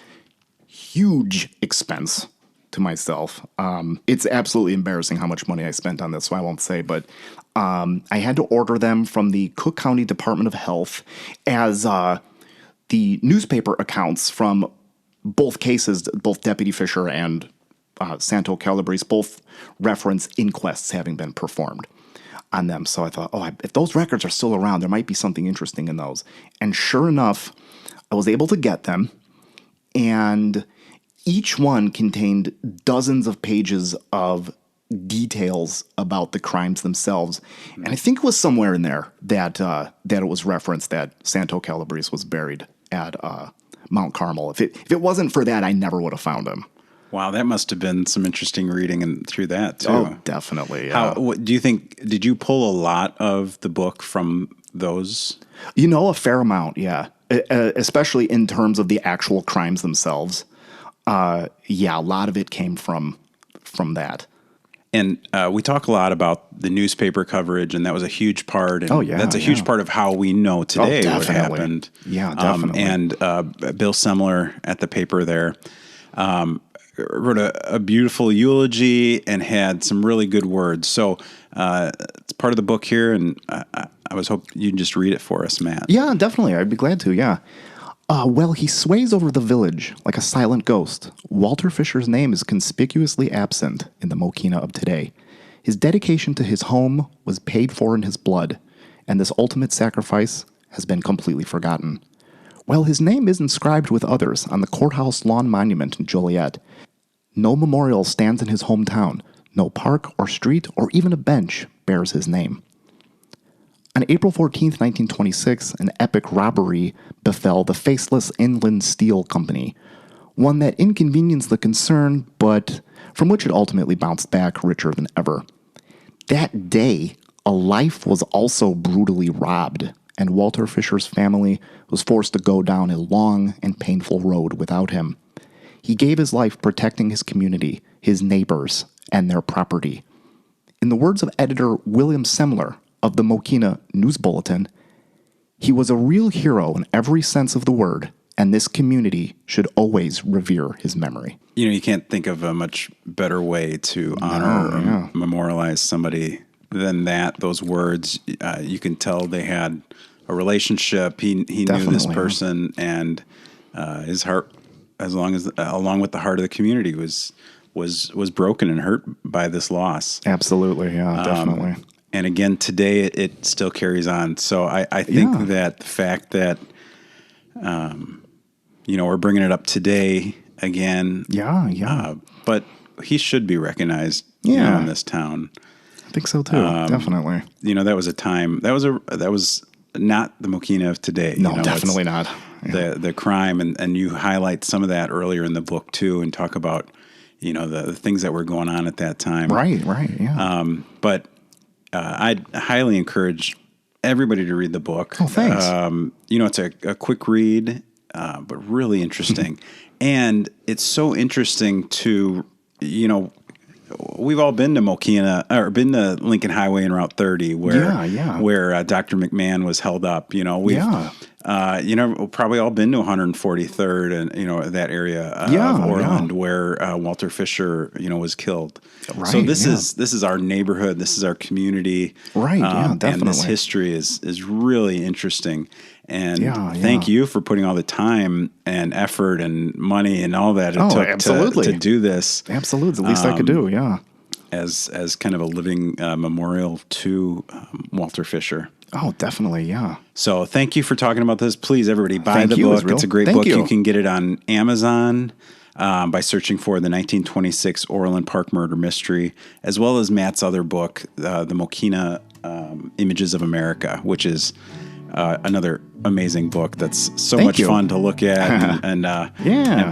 huge expense to myself. It's absolutely embarrassing how much money I spent on this, so I won't say, but I had to order them from the Cook County Department of Health, as the newspaper accounts from both cases, both Deputy Fisher and Santo Calabrese, both reference inquests having been performed on them. So I thought, if those records are still around, there might be something interesting in those. And sure enough, I was able to get them, and each one contained dozens of pages of details about the crimes themselves. And I think it was somewhere in there that it was referenced that Santo Calabrese was buried at Mount Carmel. If it wasn't for that, I never would have found him.
Wow, that must have been some interesting reading through that too.
Oh, definitely. Yeah.
What do you think? Did you pull a lot of the book from those?
A fair amount, yeah. Especially in terms of the actual crimes themselves. A lot of it came from that.
And we talk a lot about the newspaper coverage, and that was a huge part. And that's a huge part of how we know today what happened.
Yeah, definitely.
And Bill Semler at the paper there wrote a beautiful eulogy and had some really good words. So it's part of the book here, and I was hoping you'd just read it for us, Matt.
Yeah, definitely. I'd be glad to, yeah. Well, he sways over the village like a silent ghost. Walter Fisher's name is conspicuously absent in the Mokena of today. His dedication to his home was paid for in his blood, and this ultimate sacrifice has been completely forgotten. While his name is inscribed with others on the courthouse lawn monument in Joliet, no memorial stands in his hometown. No park or street or even a bench bears his name. On April 14, 1926, an epic robbery befell the faceless Inland Steel Company, one that inconvenienced the concern, but from which it ultimately bounced back richer than ever. That day, a life was also brutally robbed, and Walter Fisher's family was forced to go down a long and painful road without him. He gave his life protecting his community, his neighbors, and their property. In the words of editor William Semler of the Mokena News Bulletin, he was a real hero in every sense of the word, and this community should always revere his memory.
You can't think of a much better way to honor or memorialize somebody than that. Those words, you can tell they had a relationship. He knew this person, and his heart, along with the heart of the community, was broken and hurt by this loss.
Absolutely, yeah, definitely.
And again, today it still carries on. So I think that the fact that we're bringing it up today again. But he should be recognized in this town.
I think so too. Definitely.
That was a time that was not the Mokena of today.
No, definitely not.
The crime, and you highlight some of that earlier in the book too, and talk about the things that were going on at that time.
Right. Yeah.
But I'd highly encourage everybody to read the book.
Oh, thanks.
It's a quick read, but really interesting. And it's so interesting to, we've all been to Mokena, or been to Lincoln Highway and Route 30 where Dr. McMahon was held up. We've probably all been to 143rd and, that area of Orland where Walter Fisher, was killed.
Right,
so this is our neighborhood. This is our community.
Right. Definitely.
And this history is really interesting. And thank you for putting all the time and effort and money and all that it took to do this.
Absolutely. The least I could do. Yeah.
As kind of a living memorial to Walter Fisher.
Oh, definitely, yeah.
So thank you for talking about this. Please, everybody, buy the book. It's a great book. You can get it on Amazon by searching for the 1926 Orland Park Murder Mystery, as well as Matt's other book, The Mokena Images of America, which is another amazing book that's so much fun to look at and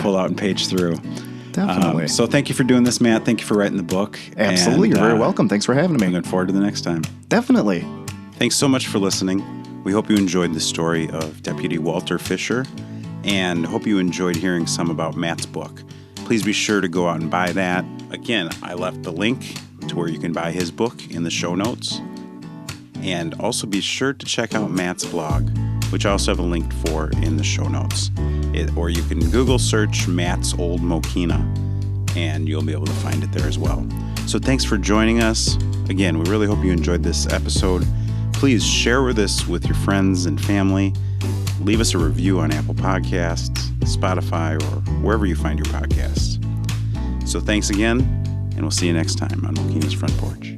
pull out and page through.
Definitely.
So thank you for doing this, Matt. Thank you for writing the book.
Absolutely. You're very welcome. Thanks for having me.
I'm looking forward to the next time.
Definitely.
Thanks so much for listening. We hope you enjoyed the story of Deputy Walter Fisher, and hope you enjoyed hearing some about Matt's book. Please be sure to go out and buy that. Again, I left the link to where you can buy his book in the show notes. And also be sure to check out Matt's blog, which I also have a link for in the show notes. Or you can Google search Matt's Old Mokena, and you'll be able to find it there as well. So thanks for joining us. Again, we really hope you enjoyed this episode. Please share this with your friends and family. Leave us a review on Apple Podcasts, Spotify, or wherever you find your podcasts. So thanks again, and we'll see you next time on Mokena's Front Porch.